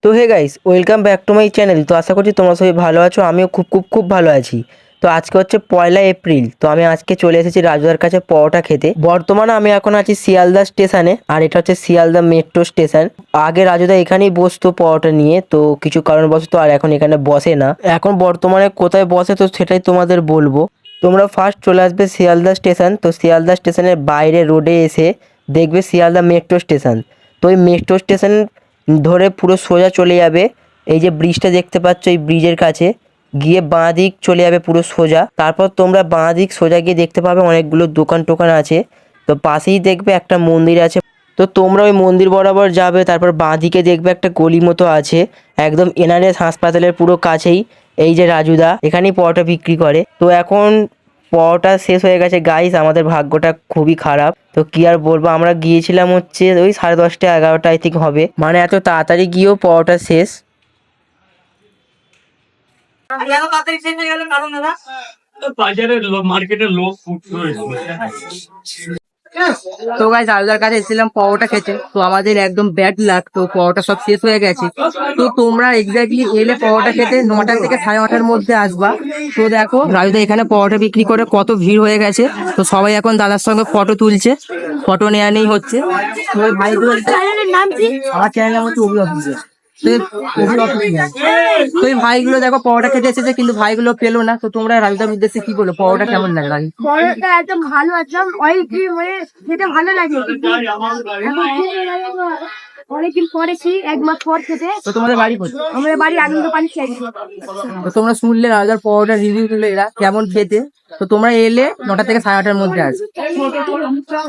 তো hey guys, welcome back to my channel. তো আশা করছি তোমরা সবাই ভালো আছো। আমিও খুব খুব খুব ভালো আছি। তো আজকে হচ্ছে 1 এপ্রিল। তো আমি আজকে চলে এসেছি রাজুদার কাছে পরোটা খেতে। বর্তমানে আমি এখন আছি শিয়ালদা স্টেশনে, আর এটা হচ্ছে শিয়ালদা মেট্রো স্টেশন। আগে রাজুদা এখানেই বসতো পরোটা নিয়ে, তো কিছু কারণবশত আর এখন এখানে বসে না। এখন বর্তমানে কোথায় বসে তো সেটাই তোমাদের বলবো। তোমরা ফার্স্ট চলে আসবে শিয়ালদা স্টেশন। তো শিয়ালদা স্টেশনের বাইরে রোডে এসে দেখবে শিয়ালদা মেট্রো স্টেশন। তো ওই মেট্রো স্টেশন ধরে পুরো সোজা চলে যাবে। এই যে ব্রিজটা দেখতে পাচ্ছ, এই ব্রিজের কাছে গিয়ে বাঁ দিক চলে যাবে পুরো সোজা। তারপর তোমরা বাঁ দিক সোজা গিয়ে দেখতে পাবে অনেকগুলো দোকান টোকান আছে। তো পাশেই দেখবে একটা মন্দির আছে। তো তোমরা ওই মন্দির বরাবর যাবে, তারপর বাঁ দিকে দেখবে একটা গলি মতো আছে, একদম এনআরএস হাসপাতালের পুরো কাছেই। এই যে রাজুদা এখানেই পরোটা বিক্রি করে। তো এখন পরোটা শেষ হয়ে গেছে গাইস, আমাদের ভাগ্যটা খুবই খারাপ। তো কি আর বলবো, আমরা গিয়েছিলাম হচ্ছে ওই 10:30 11টা আই থিঙ্ক হবে, মানে এত তাড়াতাড়ি গিয়েও পরোটা শেষ। তো গাইস আলুদার কাছে এসেছিলাম পরোটা খেতে, তো আমাদের একদম ব্যাড লাক, তো পরোটা সব শেষ হয়ে গেছে। তো তোমরা এক্স্যাক্টলি এলে পরোটা খেতে 9টা থেকে 9:30টার মধ্যে আসবা। তো দেখো রাজুদা এখানে পরোটা বিক্রি করে কত ভিড় হয়ে গেছে। তো সবাই এখন দাদার সঙ্গে ফটো তুলছে, ফটো নেওয়া নেই হচ্ছে। তো ওই ভাইগুলো, আমার চ্যানেলের মধ্যে অভিযোগ, তো এই ভাইগুলো দেখো পরোটা খেতে এসেছে, কিন্তু ভাইগুলো পেলো না। তো তোমরা রাজুদার উদ্দেশ্যে কি বলো, পরোটা কেমন লাগে রাজু? পরোটা একদম ভালো, একদম অয়েল ফ্রি হয়ে খেতে ভালো লাগে। অনেকদিন পরেছি, 1 মাস পর খেতে। তো তোমাদের বাড়ি কোথায়? আমাদের বাড়ি আনন্দ পানি চাই। তো তোমরা শুনলে রাজুদার পরোটা রিভিউ দিলে এরা কেমন খেতে। তো তোমরা এলে 9টা থেকে 9:30টার মধ্যে আসবে।